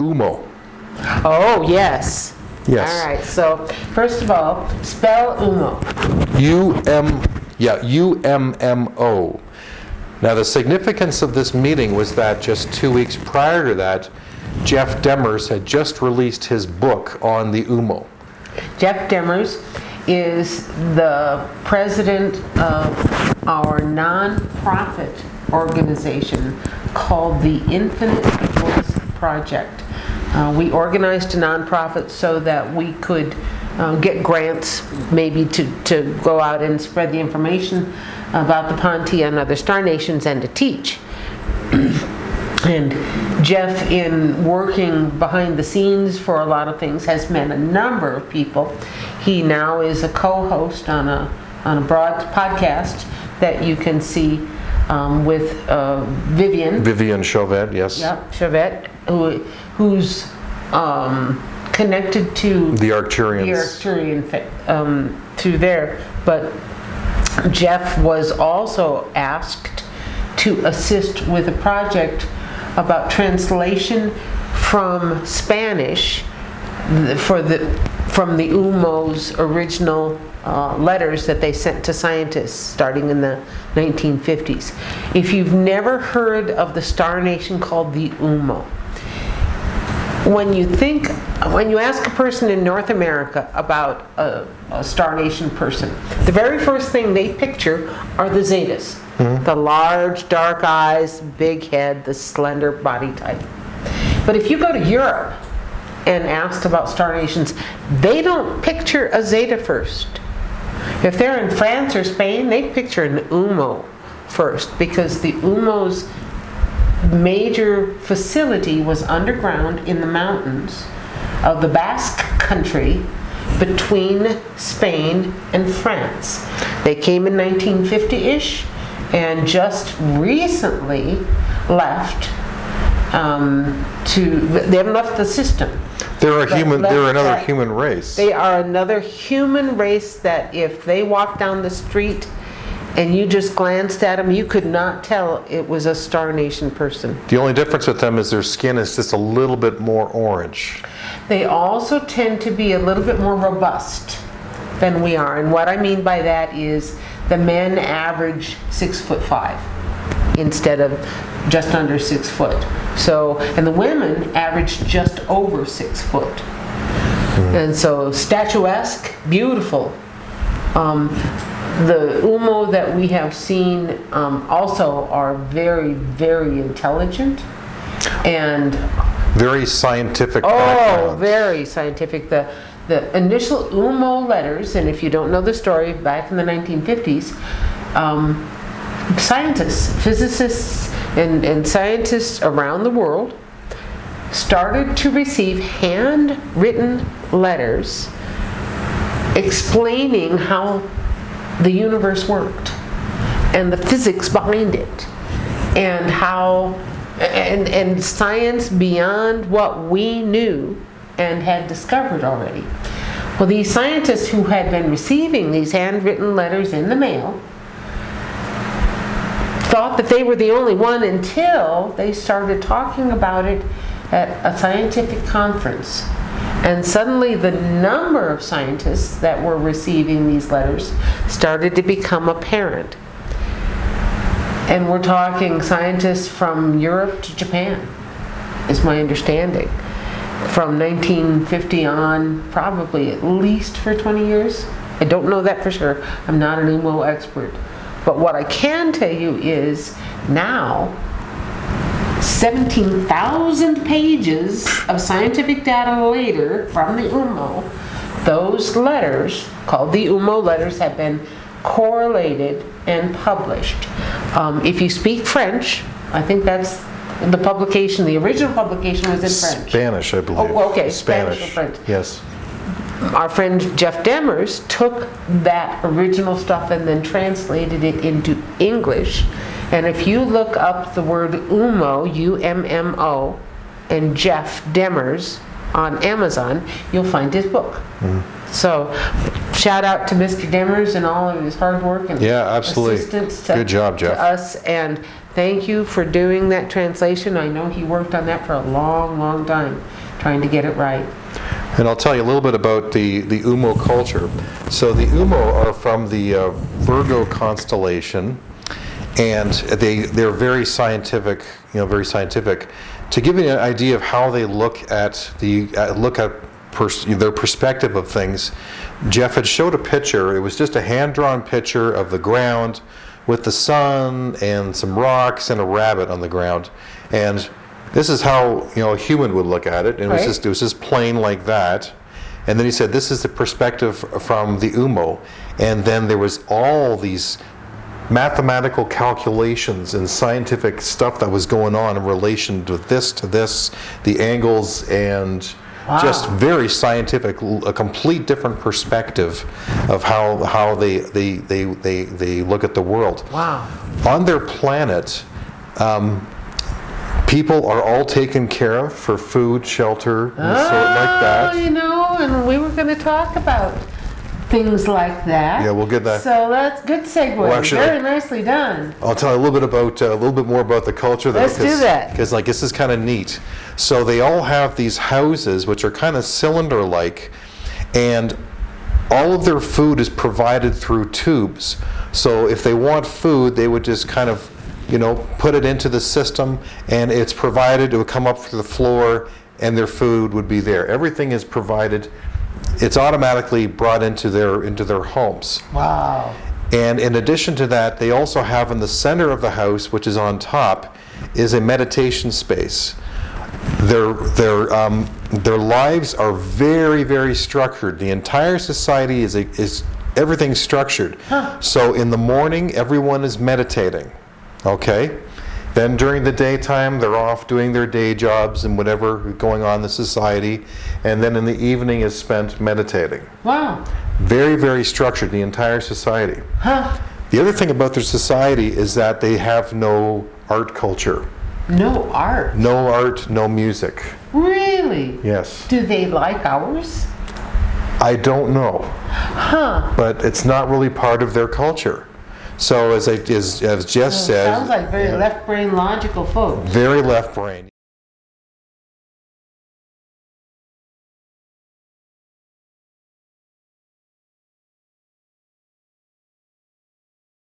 Ummo. Oh, yes. Yes. All right. So, first of all, spell Ummo. UMMO. Now, the significance of this meeting was that just 2 weeks prior to that, Jeff Demmers had just released his book on the Ummo. Jeff Demmers is the president of our nonprofit organization called the Infinite Voice Project. We organized a nonprofit so that we could get grants, maybe to go out and spread the information about the Ponti and other star nations and to teach. And Jeff, in working behind the scenes for a lot of things, has met a number of people. He now is a co-host on a broad podcast that you can see with Vivian. Vivian Chauvet, yes. Yep, Chauvet, who's connected to the Arcturians. Through there. But Jeff was also asked to assist with a project about translation from Spanish from the Ummo's original letters that they sent to scientists starting in the 1950s. If you've never heard of the star nation called the Ummo, when you ask a person in North America about a star nation person, the very first thing they picture are the Zetas. Mm-hmm. The large, dark eyes, big head, the slender body type. But if you go to Europe and asked about star nations, they don't picture a Zeta first. If they're in France or Spain, they picture an Ummo first, because the Ummo's major facility was underground in the mountains of the Basque country between Spain and France. They came in 1950-ish and just recently left they haven't left the system. They're another human race. They are another human race that if they walked down the street and you just glanced at them, you could not tell it was a Star Nation person. The only difference with them is their skin is just a little bit more orange. They also tend to be a little bit more robust than we are. And what I mean by that is the men average 6'5" instead of just under 6 foot. So, and the women average just over 6 foot. Mm-hmm. And so statuesque, beautiful. The Ummo that we have seen also are very, very intelligent and very scientific backgrounds. Oh, very scientific. The initial Ummo letters, and if you don't know the story, back in the 1950s, scientists, physicists, and scientists around the world started to receive handwritten letters explaining how the universe worked and the physics behind it and how and science beyond what we knew and had discovered already. Well, these scientists who had been receiving these handwritten letters in the mail thought that they were the only one until they started talking about it at a scientific conference. And suddenly the number of scientists that were receiving these letters started to become apparent. And we're talking scientists from Europe to Japan, is my understanding. From 1950 on, probably at least for 20 years. I don't know that for sure. I'm not an Ummo expert. But what I can tell you is now 17,000 pages of scientific data later from the Ummo, those letters, called the Ummo letters, have been correlated and published. If you speak French, I think that's the publication, the original publication was in French. Spanish, I believe. Oh, okay, Spanish or French. Yes. Our friend Jeff Demmers took that original stuff and then translated it into English. And if you look up the word Ummo, U-M-M-O, and Jeff Demmers on Amazon, you'll find his book. Mm. So, shout out to Mr. Demmers and all of his hard work and absolutely. assistance Good job, Jeff. to us. And thank you for doing that translation. I know he worked on that for a long, long time, trying to get it right. And I'll tell you a little bit about the Ummo culture. So the Ummo are from the Virgo constellation, and they're very scientific, very scientific. To give you an idea of how they look at their perspective of things, Jeff had showed a picture. It was just a hand-drawn picture of the ground with the sun and some rocks and a rabbit on the ground. And this is how a human would look at it. And Right. it was just plain like that. And then he said, this is the perspective from the Ummo. And then there was all these mathematical calculations and scientific stuff that was going on in relation to this, the angles, and Wow. just very scientific, a complete different perspective of how they look at the world. Wow. On their planet, people are all taken care of for food, shelter, and sort like that. And we were going to talk about things like that. Yeah, we'll get that. So that's good segue. Well, actually, Very nicely done. I'll tell you a little bit more about the culture. Let's do that. Because this is kind of neat. So they all have these houses which are kind of cylinder-like, and all of their food is provided through tubes. So if they want food, they would just kind of, put it into the system, and it's provided. It would come up through the floor, and their food would be there. Everything is provided. It's automatically brought into their homes. Wow. And in addition to that, they also have in the center of the house, which is on top, is a meditation space. Their lives are very, very structured. The entire society is everything structured. Huh. So in the morning, everyone is meditating. Okay? Then during the daytime, they're off doing their day jobs and whatever going on in the society. And then in the evening is spent meditating. Wow. Very, very structured, the entire society. Huh. The other thing about their society is that they have no art culture. No art. No art, no music. Really? Yes. Do they like ours? I don't know. Huh. But it's not really part of their culture. So as Jess said, Sounds like very left brain logical folks. very left brain.